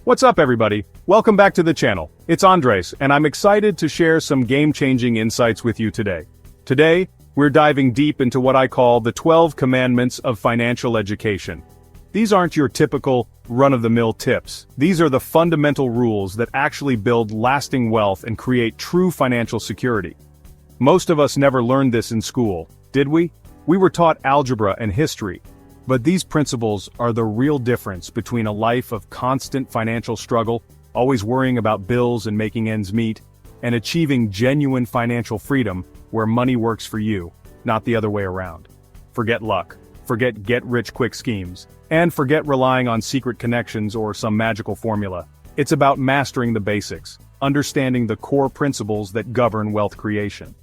What's up everybody? Welcome back to the channel. It's Andres, and I'm excited to share some game-changing insights with you today. Today, we're diving deep into what I call the 12 commandments of financial education. These aren't your typical, run-of-the-mill tips. These are the fundamental rules that actually build lasting wealth and create true financial security. Most of us never learned this in school, did we? We were taught algebra and history. But these principles are the real difference between a life of constant financial struggle, always worrying about bills and making ends meet, and achieving genuine financial freedom where money works for you, not the other way around. Forget luck, forget get-rich-quick schemes, and forget relying on secret connections or some magical formula. It's about mastering the basics, understanding the core principles that govern wealth creation.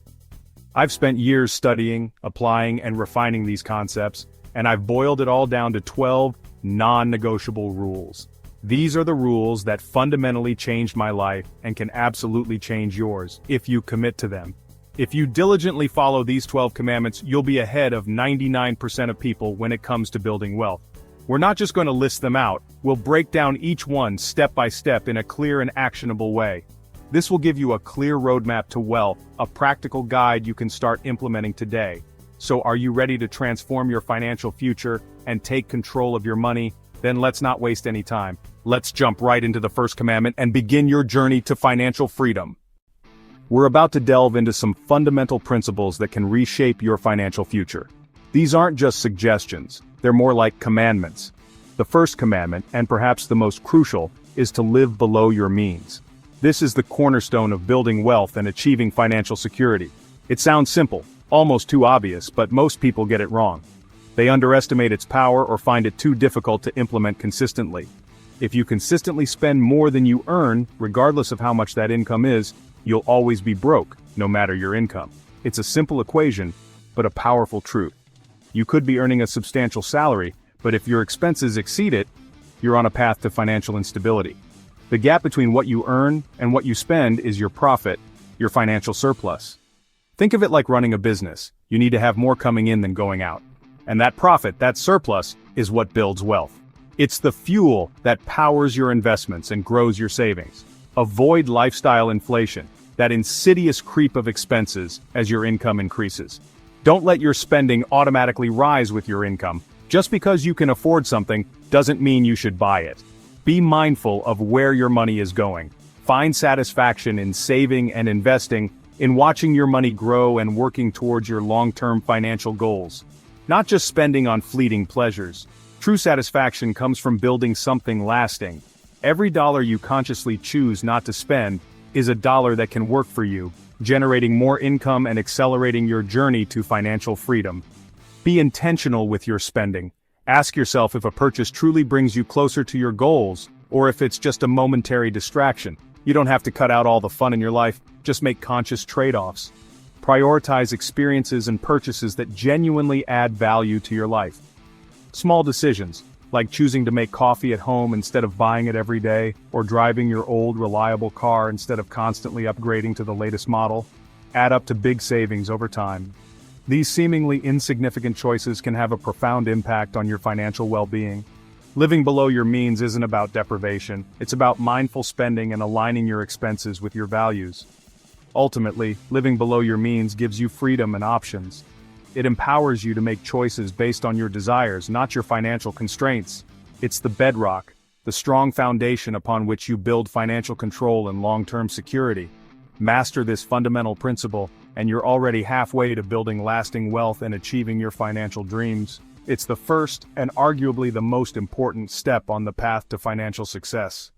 I've spent years studying, applying, and refining these concepts, and I've boiled it all down to 12 non-negotiable rules. These are the rules that fundamentally changed my life and can absolutely change yours, if you commit to them. If you diligently follow these 12 commandments, you'll be ahead of 99% of people when it comes to building wealth. We're not just going to list them out, we'll break down each one step by step in a clear and actionable way. This will give you a clear roadmap to wealth, a practical guide you can start implementing today. So are you ready to transform your financial future and take control of your money? Then let's not waste any time. Let's jump right into the first commandment and begin your journey to financial freedom. We're about to delve into some fundamental principles that can reshape your financial future. These aren't just suggestions, they're more like commandments. The first commandment, and perhaps the most crucial, is to live below your means. This is the cornerstone of building wealth and achieving financial security. It sounds simple, almost too obvious, but most people get it wrong. They underestimate its power or find it too difficult to implement consistently. If you consistently spend more than you earn, regardless of how much that income is, you'll always be broke, no matter your income. It's a simple equation, but a powerful truth. You could be earning a substantial salary, but if your expenses exceed it, you're on a path to financial instability. The gap between what you earn and what you spend is your profit, your financial surplus. Think of it like running a business. You need to have more coming in than going out. And that profit, that surplus, is what builds wealth. It's the fuel that powers your investments and grows your savings. Avoid lifestyle inflation, that insidious creep of expenses as your income increases. Don't let your spending automatically rise with your income. Just because you can afford something doesn't mean you should buy it. Be mindful of where your money is going. Find satisfaction in saving and investing, in watching your money grow and working towards your long-term financial goals. Not just spending on fleeting pleasures. True satisfaction comes from building something lasting. Every dollar you consciously choose not to spend is a dollar that can work for you, generating more income and accelerating your journey to financial freedom. Be intentional with your spending. Ask yourself if a purchase truly brings you closer to your goals, or if it's just a momentary distraction. You don't have to cut out all the fun in your life, just make conscious trade-offs. Prioritize experiences and purchases that genuinely add value to your life. Small decisions, like choosing to make coffee at home instead of buying it every day, or driving your old reliable car instead of constantly upgrading to the latest model, add up to big savings over time. These seemingly insignificant choices can have a profound impact on your financial well-being. Living below your means isn't about deprivation, it's about mindful spending and aligning your expenses with your values. Ultimately, living below your means gives you freedom and options. It empowers you to make choices based on your desires, not your financial constraints. It's the bedrock, the strong foundation upon which you build financial control and long-term security. Master this fundamental principle, and you're already halfway to building lasting wealth and achieving your financial dreams. It's the first and arguably the most important step on the path to financial success.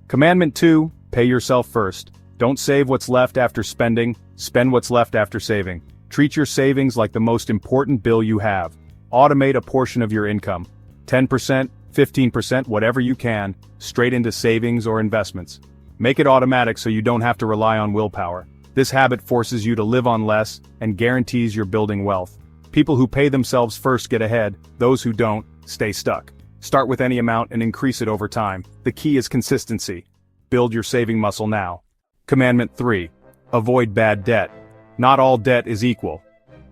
Commandment 2, pay yourself first. Don't save what's left after spending, spend what's left after saving. Treat your savings like the most important bill you have. Automate a portion of your income. 10%, 15%, whatever you can, straight into savings or investments. Make it automatic so you don't have to rely on willpower. This habit forces you to live on less and guarantees you're building wealth. People who pay themselves first get ahead, those who don't, stay stuck. Start with any amount and increase it over time. The key is consistency. Build your saving muscle now. Commandment 3. Avoid bad debt. Not all debt is equal.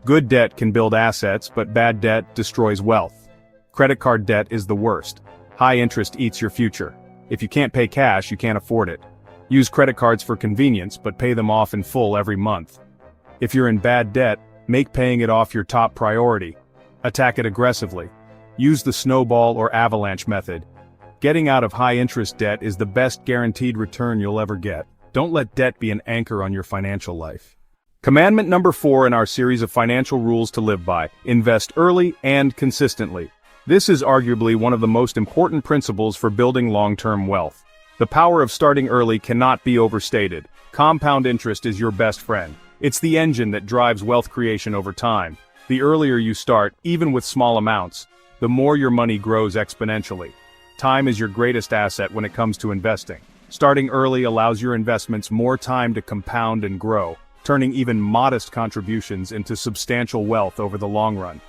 Good debt can build assets, but bad debt destroys wealth. Credit card debt is the worst. High interest eats your future. If you can't pay cash, you can't afford it. Use credit cards for convenience, but pay them off in full every month. If you're in bad debt, make paying it off your top priority. Attack it aggressively. Use the snowball or avalanche method. Getting out of high-interest debt is the best guaranteed return you'll ever get. Don't let debt be an anchor on your financial life. Commandment number 4 in our series of financial rules to live by: invest early and consistently. This is arguably one of the most important principles for building long-term wealth. The power of starting early cannot be overstated. Compound interest is your best friend. It's the engine that drives wealth creation over time. The earlier you start, even with small amounts, the more your money grows exponentially. Time is your greatest asset when it comes to investing. Starting early allows your investments more time to compound and grow, turning even modest contributions into substantial wealth over the long run.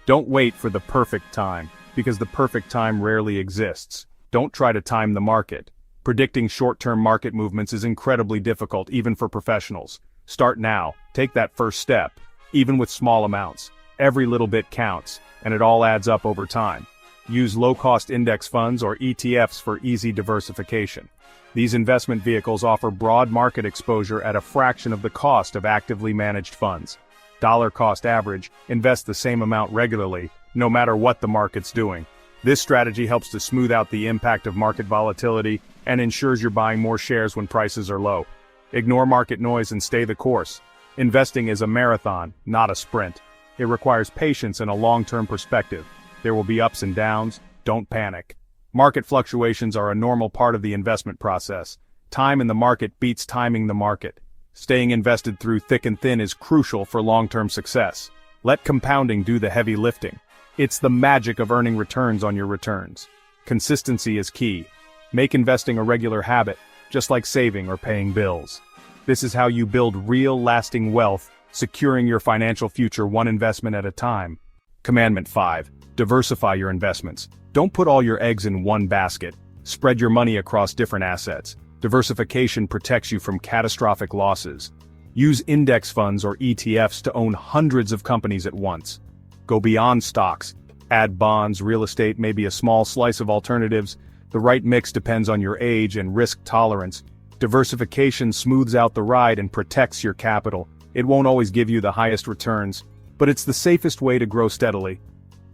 Don't wait for the perfect time, because the perfect time rarely exists. Don't try to time the market. Predicting short-term market movements is incredibly difficult, even for professionals. Start now. Take that first step. Even with small amounts. Every little bit counts, and it all adds up over time. Use low-cost index funds or ETFs for easy diversification. These investment vehicles offer broad market exposure at a fraction of the cost of actively managed funds. Dollar cost average, invest the same amount regularly, no matter what the market's doing. This strategy helps to smooth out the impact of market volatility and ensures you're buying more shares when prices are low. Ignore market noise and stay the course. Investing is a marathon, not a sprint. It requires patience and a long-term perspective. There will be ups and downs. Don't panic. Market fluctuations are a normal part of the investment process. Time in the market beats timing the market. Staying invested through thick and thin is crucial for long-term success. Let compounding do the heavy lifting. It's the magic of earning returns on your returns. Consistency is key. Make investing a regular habit, just like saving or paying bills. This is how you build real, lasting wealth, securing your financial future one investment at a time. Commandment 5. Diversify your investments. Don't put all your eggs in one basket. Spread your money across different assets. Diversification protects you from catastrophic losses. Use index funds or ETFs to own hundreds of companies at once. Go beyond stocks. Add bonds, real estate, maybe a small slice of alternatives. The right mix depends on your age and risk tolerance. Diversification smooths out the ride and protects your capital. It won't always give you the highest returns, but it's the safest way to grow steadily.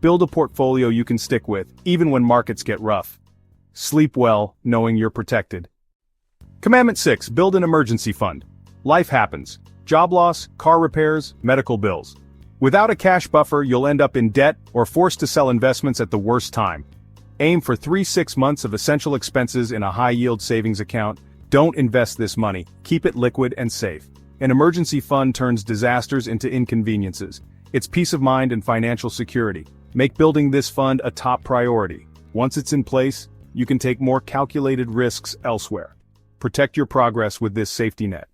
Build a portfolio you can stick with, even when markets get rough. Sleep well, knowing you're protected. Commandment 6. Build an emergency fund. Life happens. Job loss, car repairs, medical bills. Without a cash buffer, you'll end up in debt or forced to sell investments at the worst time. Aim for 3-6 months of essential expenses in a high-yield savings account. Don't invest this money. Keep it liquid and safe. An emergency fund turns disasters into inconveniences. It's peace of mind and financial security. Make building this fund a top priority. Once it's in place, you can take more calculated risks elsewhere. Protect your progress with this safety net.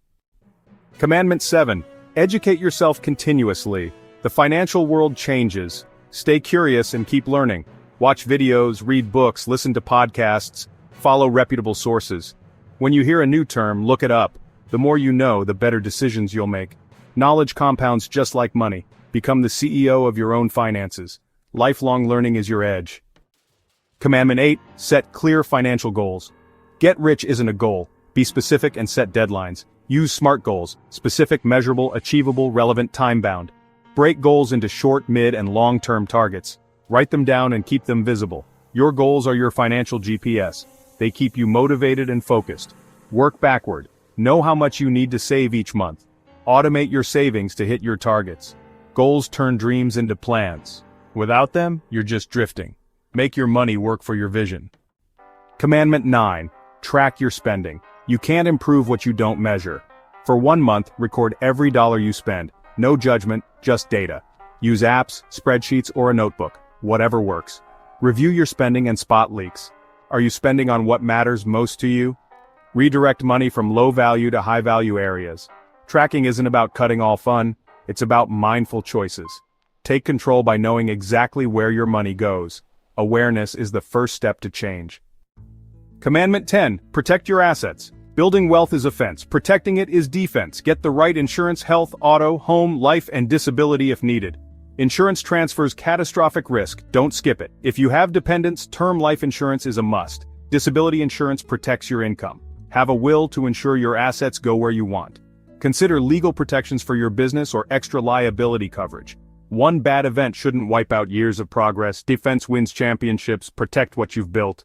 Commandment 7. Educate yourself continuously. The financial world changes. Stay curious and keep learning. Watch videos, read books, listen to podcasts, follow reputable sources. When you hear a new term, look it up. The more you know, the better decisions you'll make. Knowledge compounds just like money. Become the CEO of your own finances. Lifelong learning is your edge. Commandment 8. Set clear financial goals. Get rich isn't a goal. Be specific and set deadlines. Use SMART goals: specific, measurable, achievable, relevant, time-bound. Break goals into short, mid, and long-term targets. Write them down and keep them visible. Your goals are your financial GPS. They keep you motivated and focused. Work backward. Know how much you need to save each month. Automate your savings to hit your targets. Goals turn dreams into plans. Without them, you're just drifting. Make your money work for your vision. Commandment 9. Track your spending. You can't improve what you don't measure. For 1 month, record every dollar you spend. No judgment, just data. Use apps, spreadsheets, or a notebook. Whatever works. Review your spending and spot leaks. Are you spending on what matters most to you? Redirect money from low-value to high-value areas. Tracking isn't about cutting all fun, it's about mindful choices. Take control by knowing exactly where your money goes. Awareness is the first step to change. Commandment 10. Protect your assets. Building wealth is offense. Protecting it is defense. Get the right insurance: health, auto, home, life, and disability if needed. Insurance transfers catastrophic risk. Don't skip it. If you have dependents, term life insurance is a must. Disability insurance protects your income. Have a will to ensure your assets go where you want. Consider legal protections for your business or extra liability coverage. One bad event shouldn't wipe out years of progress. Defense wins championships. Protect what you've built.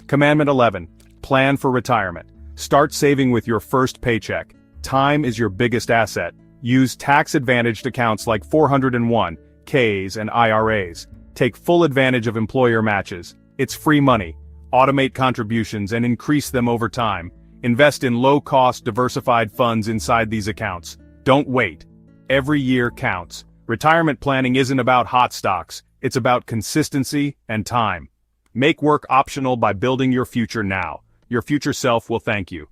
Commandment 11. Plan for retirement. Start saving with your first paycheck. Time is your biggest asset. Use tax-advantaged accounts like 401(k)s and IRAs. Take full advantage of employer matches. It's free money. Automate contributions and increase them over time. Invest in low-cost, diversified funds inside these accounts. Don't wait. Every year counts. Retirement planning isn't about hot stocks. It's about consistency and time. Make work optional by building your future now. Your future self will thank you.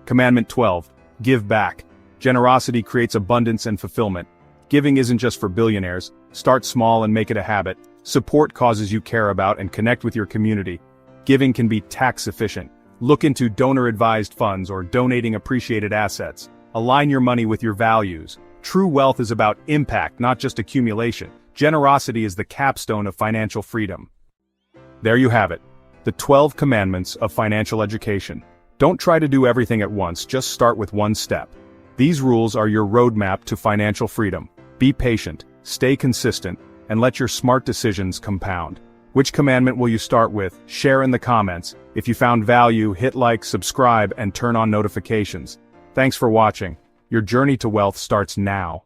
Commandment 12. Give back. Generosity creates abundance and fulfillment. Giving isn't just for billionaires. Start small and make it a habit. Support causes you care about and connect with your community. Giving can be tax efficient. Look into donor-advised funds or donating appreciated assets. Align your money with your values. True wealth is about impact, not just accumulation. Generosity is the capstone of financial freedom. There you have it. The 12 commandments of financial education. Don't try to do everything at once, just start with one step. These rules are your roadmap to financial freedom. Be patient, stay consistent, and let your smart decisions compound. Which commandment will you start with? Share in the comments. If you found value, hit like, subscribe, and turn on notifications. Thanks for watching. Your journey to wealth starts now.